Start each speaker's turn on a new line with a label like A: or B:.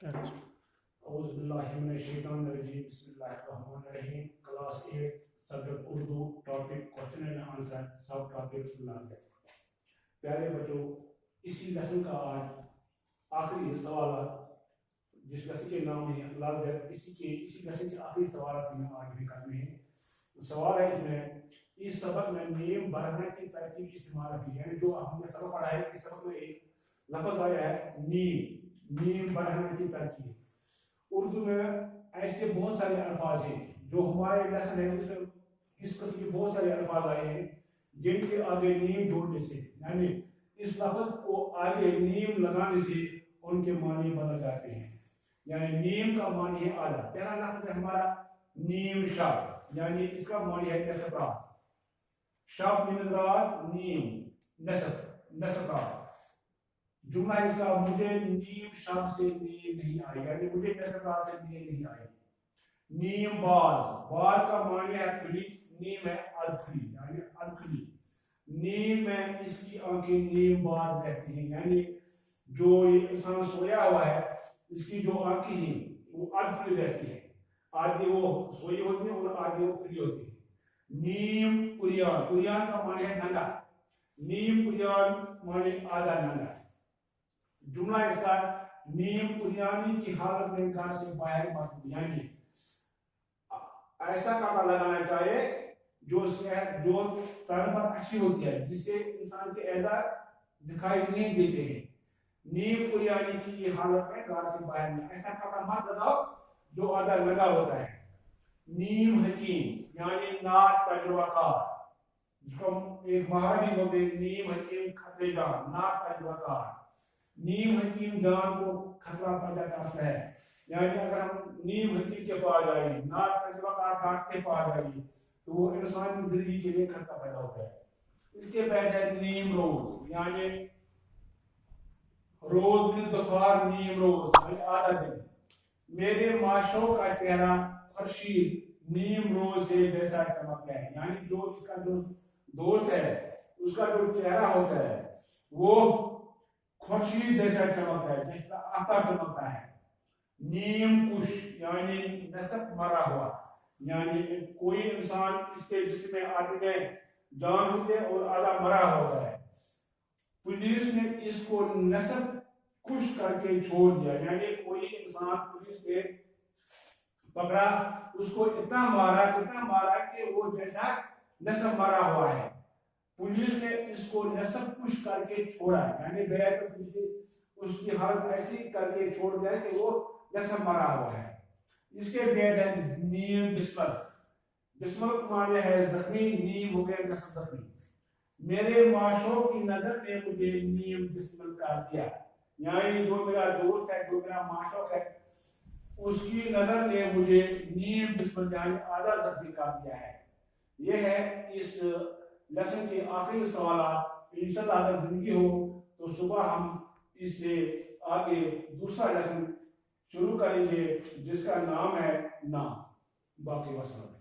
A: اعوذ باللہ من الشیطان الرجیم بسم اللہ الرحمن الرحیم class 8 subject Urdu topic question and answer sub topics learning. پیارے بچوں، اسی لیسن کا آج آخری سوالات جس لیسن کے نام ہے لفظ اسی لیسن کے آخری سوالات ہمیں آج بھی کرنے ہیں. سوال ہے اس سبق میں نیم برہنہ کی ترتیب استعمال کی، یعنی جو ہم نے سبق پڑھا ہے اس سبق میں ایک لفظ آیا ہے نیم برہنہ کی ترتیب. اردو میں ایسے بہت سارے الفاظ ہیں جو ہمارے لیسن ہے اس میں اس قسم کے بہت سارے الفاظ آئے ہیں جن کے آگے نیم جوڑنے سے، یعنی اس لفظ کو آگے نیم لگانے سے ان کے معنی بدل جاتے ہیں. یعنی نیم کا معنی ہے آدھا. پہلا لفظ ہے ہمارا نیم شب، یعنی اس کا معنی ہے نصف رات. شب من رات، نیم نصف رات. جملہ اس کا مجھے نیم شب سے نیند نہیں آئی، یعنی مجھے نصف رات سے نیند نہیں آئی. نیم باز کا معنی ہے کھلی، نیم ہے ادکھلی، یعنی ادکھلی. نیم میں اس کی آنکھیں نیم باز رہتی ہیں، یعنی جو انسان سویا ہوا ہے اس کی جو آنکھیں ہیں وہ ادکھلی رہتی ہیں. آدھی وہ سوئی ہوتی ہیں اور آدھی وہ کھلی ہوتی ہیں. نیم اریان کا معنی ہے ننگا. نیم اریان معنی آدھا ننگا. جملہ اس کا نیم اریانی کی حالت میں گھر سے باہر مت، یعنی ایسا کپڑا لگانا چاہیے جو تن پر اچھی ہوتی ہے، جس سے انسان کے اعضاء دکھائی نہیں دیتے ہیں. نیم اریانی کی حالت میں گھر سے باہر میں ایسا کپڑا مت لگاؤ جو آدھا لگا ہوتا ہے. نیم حکیم یعنی نات تجربہ کار، جس کو ایک مہار بھی بولتے ہیں. نیم حکیم خطرے جان، نات تجربہ کار. نیم حکیم جان کو خطرہ پیدا کرتا ہے، یعنی اگر ہم نیم حکیم کے پاس جائیں، نات تجربہ کار ڈاکٹر کے پاس جائیں تو وہ انسان کی زندگی کے لیے خطرہ پیدا ہوتا ہے. اس کے بعد ہے نیم روز، یعنی روز من دفار، نیم روز یعنی آدھا دن. میرے معشوق کا چہرہ خورشید نیم روز سے جیسا چمکتا ہے، یعنی جو اس کا جو دوست ہے اس کا جو چہرہ ہوتا ہے وہ خورشید جیسا چمکتا ہے، جیسا آفتاب چمکتا ہے. نیم کش یعنی نصف مرا ہوا، یعنی کوئی انسان اس کے جسم میں آدھی میں جان ہوتی ہے اور آدھا مرا ہوتا ہے. پولیس نے اس کو نصف کش کر کے چھوڑ دیا، یعنی کوئی انسان پولیس نے پکڑا، اس کو اتنا مارا کہ وہ جیسا نصف مرا ہوا ہے. پولیس نے اس کو نصف کش کر کے چھوڑا، یعنی اس کی حالت ایسی کر کے چھوڑ دیا کہ وہ نصف مرا ہوا ہے. اس کے بعد ہے نیم بسمل معنی ہے زخمی، نیم ہو گیا نصف زخمی. میرے معشوق کی نظر نے مجھے نیم بسمل کر دیا، یعنی جو میرا دوست ہے، جو میرا معشوق ہے، اس کی نظر نے مجھے نیم بسمل یعنی آدھا زخمی کر دیا ہے. یہ ہے اس لیسن کے آخری سوالات. انشاءاللہ اگر زندگی ہو تو صبح ہم اس سے آگے دوسرا لیسن شروع کریں گے جس کا نام ہے نام. باقی وسلم.